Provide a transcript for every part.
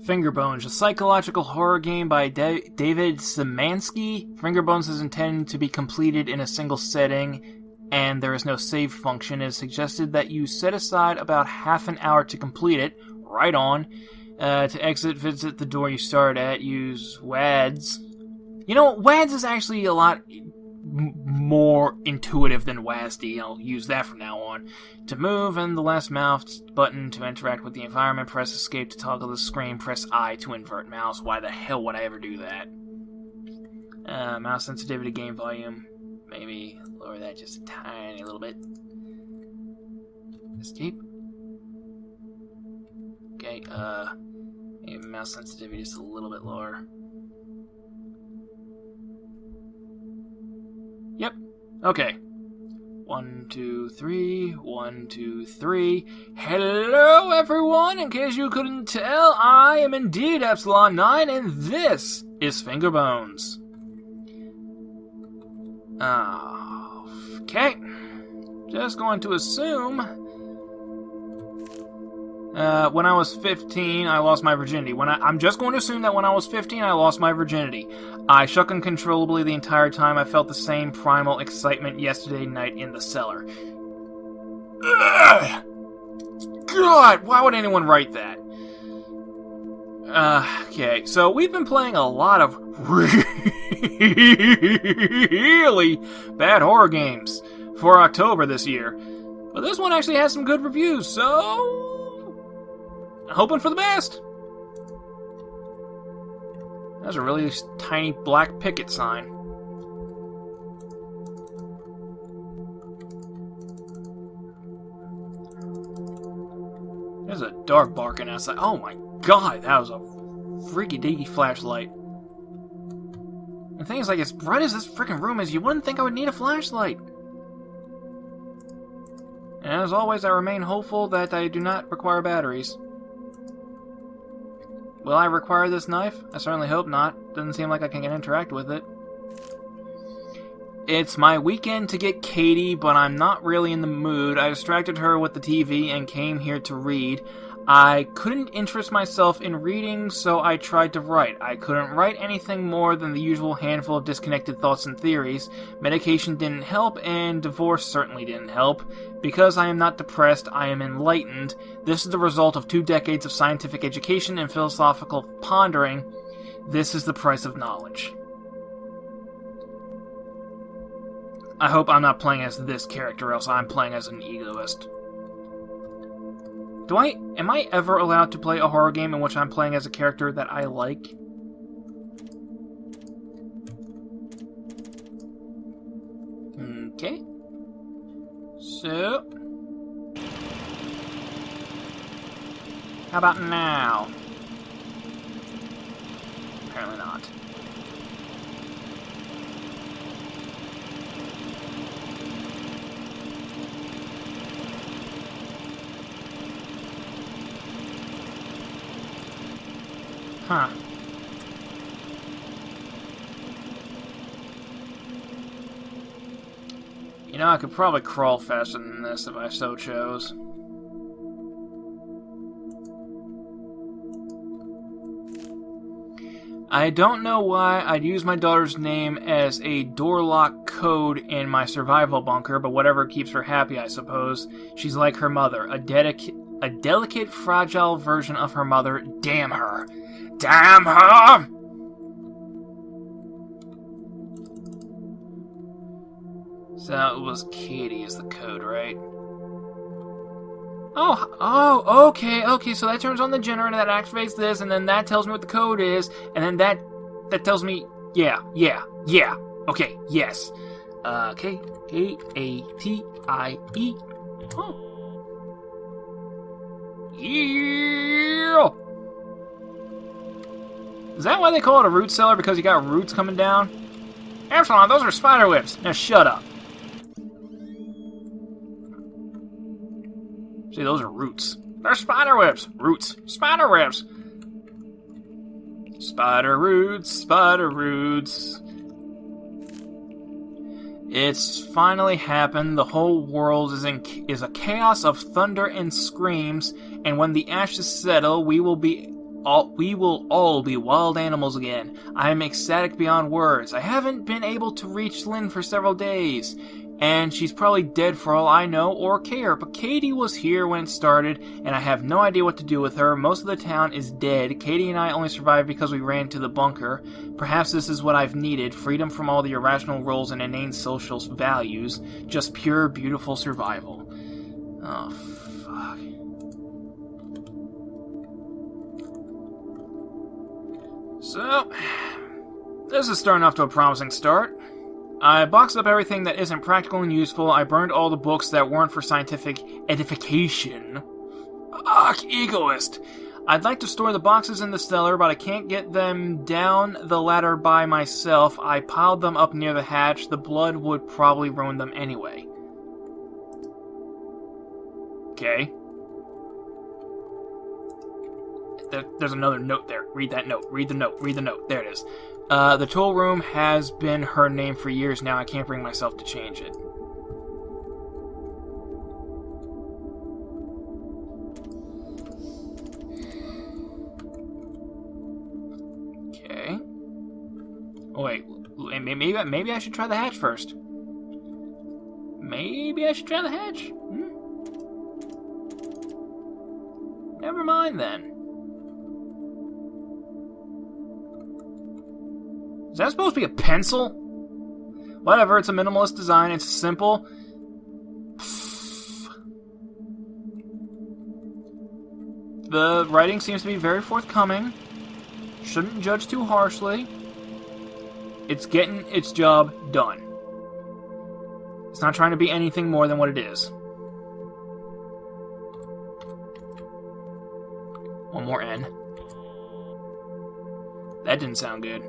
Fingerbones, a psychological horror game by David Szymanski. Fingerbones is intended to be completed in a single setting, and there is no save function. It is suggested that you set aside about half an hour to complete it. Right on. To exit, visit the door you started at. Use WADS. You know, WADS is actually a lot more intuitive than WASD. I'll use that from now on. To move, and the left mouse button to interact with the environment. Press escape to toggle the screen. Press I to invert mouse. Why the hell would I ever do that? Mouse sensitivity, game volume. Maybe lower that just a tiny little bit. Escape. Okay, maybe mouse sensitivity just a little bit lower. Yep. Okay. 1, 2, 3. 1, 2, 3. Hello, everyone! In case you couldn't tell, I am indeed Epsilon 9, and this is Fingerbones. Okay. Just going to assume... when I was 15, I lost my virginity. I'm just going to assume that when I was 15, I lost my virginity. I shook uncontrollably the entire time. I felt the same primal excitement yesterday night in the cellar. Ugh! God, why would anyone write that? Okay, so we've been playing a lot of really bad horror games for October this year. But this one actually has some good reviews, so... hoping for the best. That's a really tiny black picket sign. There's a dog barking outside. Oh my god, that was a freaky-deaky flashlight. The thing is, like, as bright as this freaking room is, you wouldn't think I would need a flashlight. And as always, I remain hopeful that I do not require batteries. Will I require this knife? I certainly hope not. Doesn't seem like I can interact with it. It's my weekend to get Katie, but I'm not really in the mood. I distracted her with the TV and came here to read. I couldn't interest myself in reading, so I tried to write. I couldn't write anything more than the usual handful of disconnected thoughts and theories. Medication didn't help, and divorce certainly didn't help. Because I am not depressed, I am enlightened. This is the result of 2 decades of scientific education and philosophical pondering. This is the price of knowledge. I hope I'm not playing as this character, else I'm playing as an egoist. Am I ever allowed to play a horror game in which I'm playing as a character that I like? Okay. So... how about now? Apparently not. Huh. You know, I could probably crawl faster than this if I so chose. I don't know why I'd use my daughter's name as a door lock code in my survival bunker, but whatever keeps her happy, I suppose. She's like her mother, a delicate, fragile version of her mother. Damn her! Damn her! So it was Katie is the code, right? Oh, okay, so that turns on the generator, that activates this, and then that tells me what the code is, and then that tells me, yeah, okay, yes. Okay, A-A-T-I-E. Oh. Yeah! Is that why they call it a root cellar? Because you got roots coming down? Epsilon, those are spider webs. Now shut up. See, those are roots. They're spider webs. Roots. Spider webs. Spider roots. Spider roots. It's finally happened. The whole world is a chaos of thunder and screams, and when the ashes settle, we will be we will all be wild animals again. I am ecstatic beyond words. I haven't been able to reach Lynn for several days, and she's probably dead for all I know or care, but Katie was here when it started, and I have no idea what to do with her. Most of the town is dead. Katie and I only survived because we ran to the bunker. Perhaps this is what I've needed, freedom from all the irrational roles and inane social values, just pure, beautiful survival. Oh, fuck. So, this is starting off to a promising start. I boxed up everything that isn't practical and useful. I burned all the books that weren't for scientific edification. Ugh, egoist! I'd like to store the boxes in the cellar, but I can't get them down the ladder by myself. I piled them up near the hatch. The blood would probably ruin them anyway. Okay. There's another note there. Read that note. Read the note. Read the note. There it is. The tool room has been her name for years now. I can't bring myself to change it. Okay. Oh, wait. Maybe I should try the hatch first. Maybe I should try the hatch? Never mind then. Is that supposed to be a pencil? Whatever, it's a minimalist design, it's simple. The writing seems to be very forthcoming. Shouldn't judge too harshly. It's getting its job done. It's not trying to be anything more than what it is. One more N. That didn't sound good.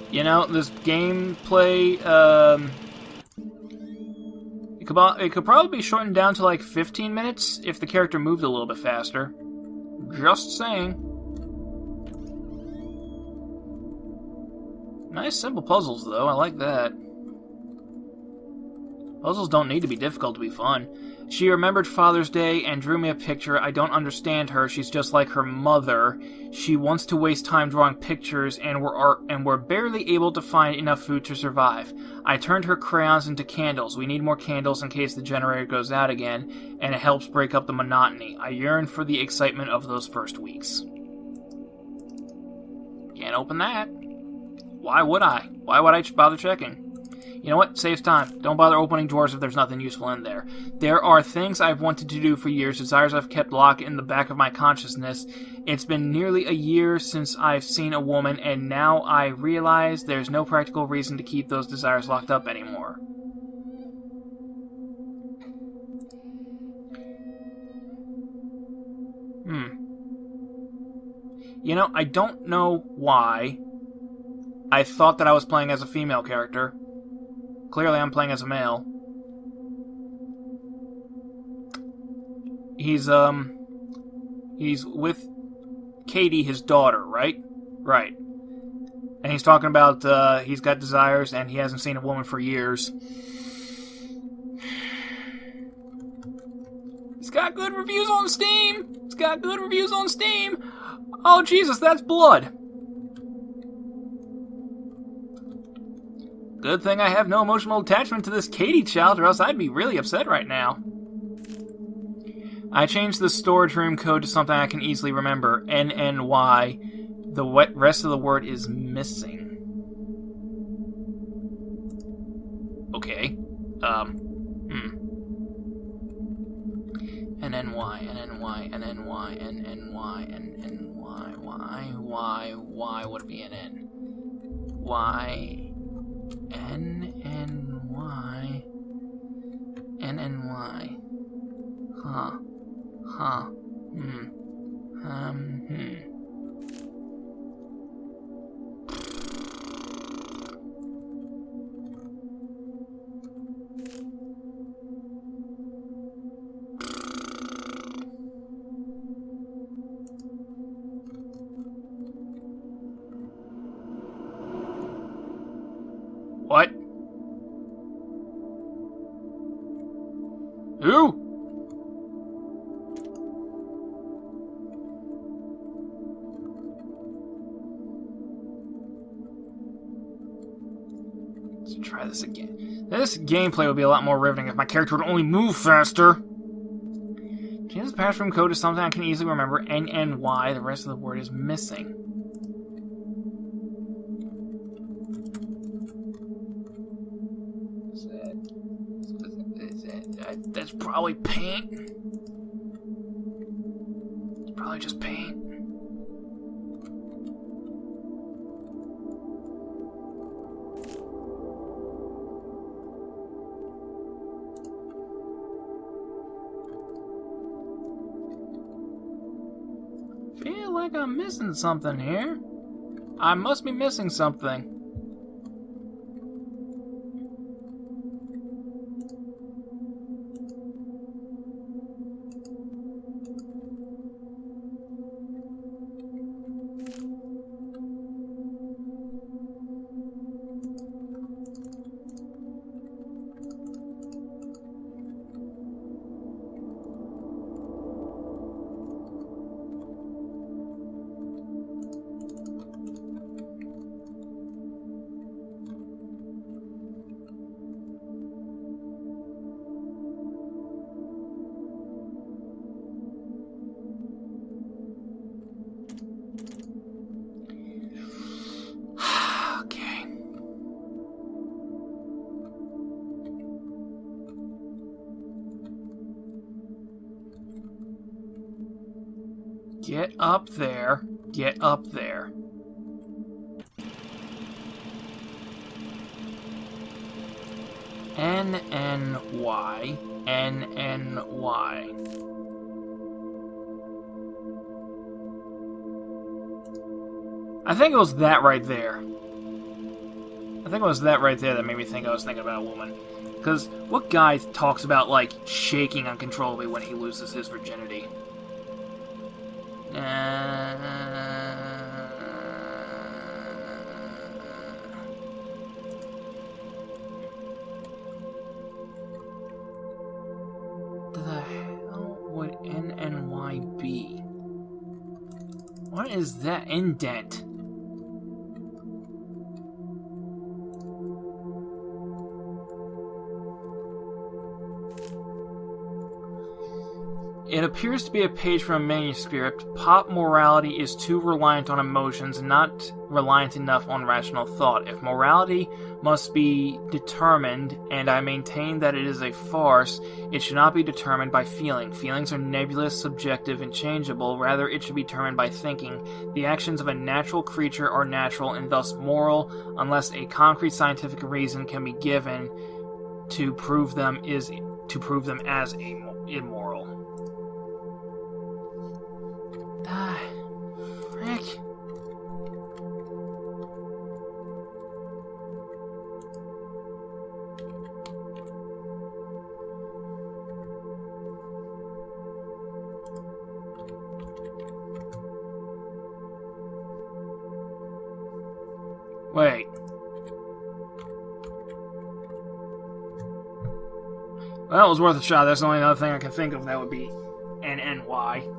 You know, this gameplay, it could probably be shortened down to like 15 minutes if the character moved a little bit faster. Just saying. Nice simple puzzles, though. I like that. Puzzles don't need to be difficult to be fun. She remembered Father's Day and drew me a picture. I don't understand her. She's just like her mother. She wants to waste time drawing pictures, and we're barely able to find enough food to survive. I turned her crayons into candles. We need more candles in case the generator goes out again, and it helps break up the monotony. I yearn for the excitement of those first weeks. Can't open that. Why would I? Why would I bother checking? You know what? Saves time. Don't bother opening drawers if there's nothing useful in there. There are things I've wanted to do for years, desires I've kept locked in the back of my consciousness. It's been nearly a year since I've seen a woman, and now I realize there's no practical reason to keep those desires locked up anymore. You know, I don't know why I thought that I was playing as a female character. Clearly, I'm playing as a male. He's with Katie, his daughter, right? Right. And he's talking about, he's got desires and he hasn't seen a woman for years. It's got good reviews on Steam! It's got good reviews on Steam! Oh, Jesus, that's blood! Good thing I have no emotional attachment to this Katie child, or else I'd be really upset right now. I changed the storage room code to something I can easily remember. NNY. The rest of the word is missing. Okay. NNY, NNY, NNY, NNY, NNY, why would it be an N? Y... N-N-Y... N-N-Y... Huh. What? Who? try this again. This gameplay would be a lot more riveting if my character would only move faster. Change this password code to something I can easily remember. NNY. The rest of the word is missing. That's probably paint. It's probably just paint. Feel like I'm missing something here. I must be missing something. Get up there. Get up there. NNY. NNY. I think it was that right there. I think it was that right there that made me think I was thinking about a woman. Because what guy talks about, like, shaking uncontrollably when he loses his virginity? The hell would NNY be? What is that indent? It appears to be a page from a manuscript. Pop morality is too reliant on emotions, not reliant enough on rational thought. If morality must be determined, and I maintain that it is a farce, it should not be determined by feeling. Feelings are nebulous, subjective, and changeable. Rather, it should be determined by thinking. The actions of a natural creature are natural and thus moral, unless a concrete scientific reason can be given to prove them as immoral. Ah, frick. Wait. Well, it was worth a shot. That's the only other thing I can think of that would be NNY.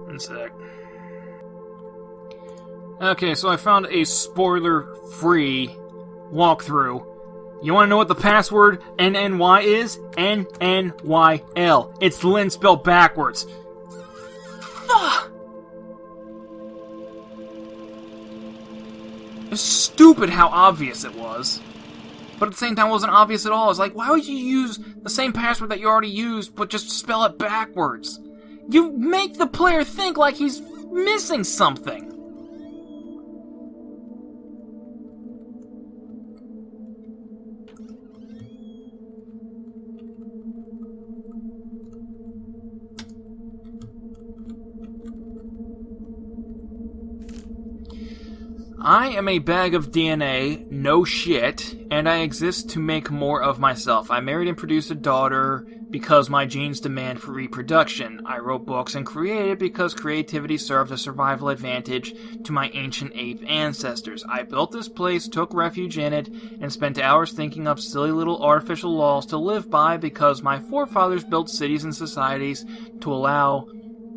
One sec. Okay, so I found a spoiler-free walkthrough. You want to know what the password NNY is? NNYL. It's Lynn spelled backwards. Fuck! It's stupid how obvious it was. But at the same time, it wasn't obvious at all. It's like, why would you use the same password that you already used, but just spell it backwards? You make the player think like he's missing something. I am a bag of DNA, no shit, and I exist to make more of myself. I married and produced a daughter because my genes demand for reproduction. I wrote books and created because creativity served a survival advantage to my ancient ape ancestors. I built this place, took refuge in it, and spent hours thinking up silly little artificial laws to live by because my forefathers built cities and societies to allow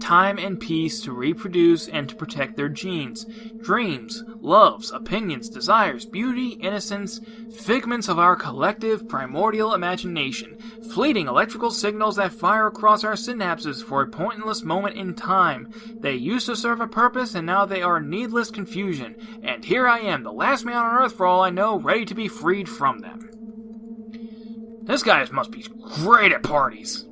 time and peace to reproduce and to protect their genes. Dreams, loves, opinions, desires, beauty, innocence, figments of our collective primordial imagination, fleeting electrical signals that fire across our synapses for a pointless moment in time. They used to serve a purpose, and now they are needless confusion. And here I am, the last man on Earth for all I know, ready to be freed from them. This guy must be great at parties.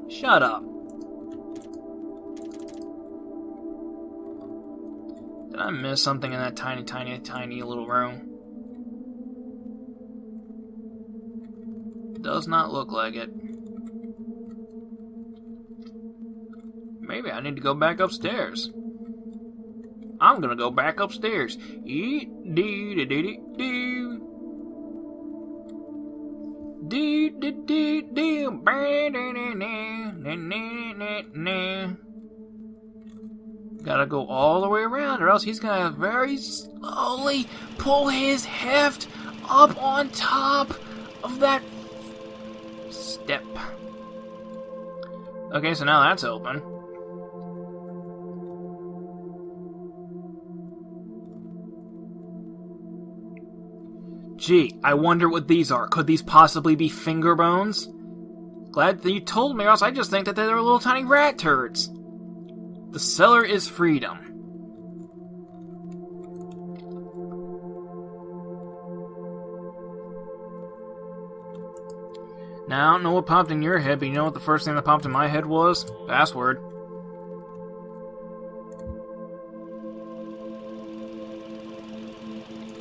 Shut up. Did I miss something in that tiny, tiny, tiny little room? Does not look like it. Maybe I need to go back upstairs. I'm gonna go back upstairs. Eat, dee, dee, dee, dee. Gotta go all the way around, or else he's gonna very slowly pull his heft up on top of that step. Okay, so now that's open. Gee, I wonder what these are. Could these possibly be Fingerbones? Glad that you told me, or else I just think that they're little tiny rat turds. The cellar is freedom. Now, I don't know what popped in your head, but you know what the first thing that popped in my head was? Password.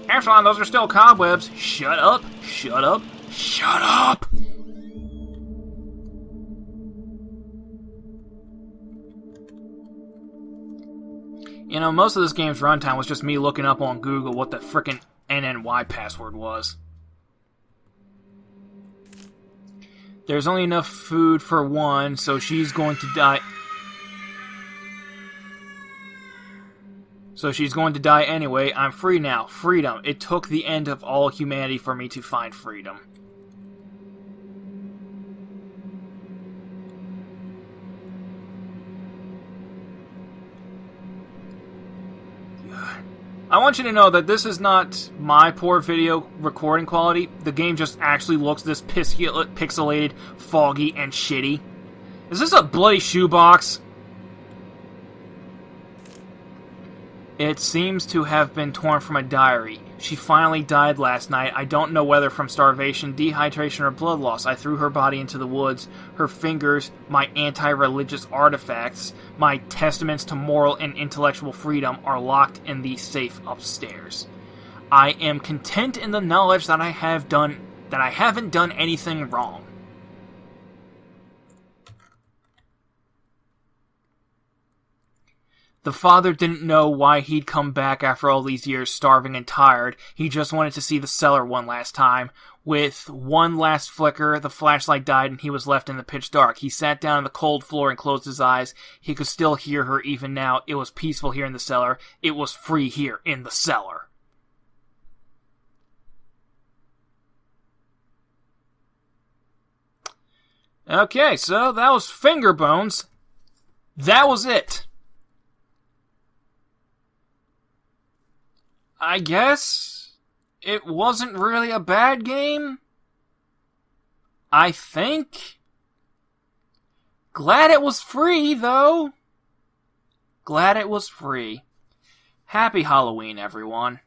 Epsilon, those are still cobwebs. Shut up, shut up, shut up! You know, most of this game's runtime was just me looking up on Google what the frickin' NNY password was. There's only enough food for one, so she's going to die. So she's going to die anyway. I'm free now. Freedom. It took the end of all humanity for me to find freedom. I want you to know that this is not my poor video recording quality. The game just actually looks this pixelated, foggy, and shitty. Is this a bloody shoebox? It seems to have been torn from a diary. She finally died last night. I don't know whether from starvation, dehydration, or blood loss. I threw her body into the woods. Her fingers, my anti-religious artifacts, my testaments to moral and intellectual freedom, are locked in the safe upstairs. I am content in the knowledge that I haven't done anything wrong. The father didn't know why he'd come back after all these years starving and tired. He just wanted to see the cellar one last time. With one last flicker, the flashlight died and he was left in the pitch dark. He sat down on the cold floor and closed his eyes. He could still hear her even now. It was peaceful here in the cellar. It was free here in the cellar. Okay, so that was Fingerbones. That was it. I guess it wasn't really a bad game. I think. Glad it was free, though. Glad it was free. Happy Halloween, everyone.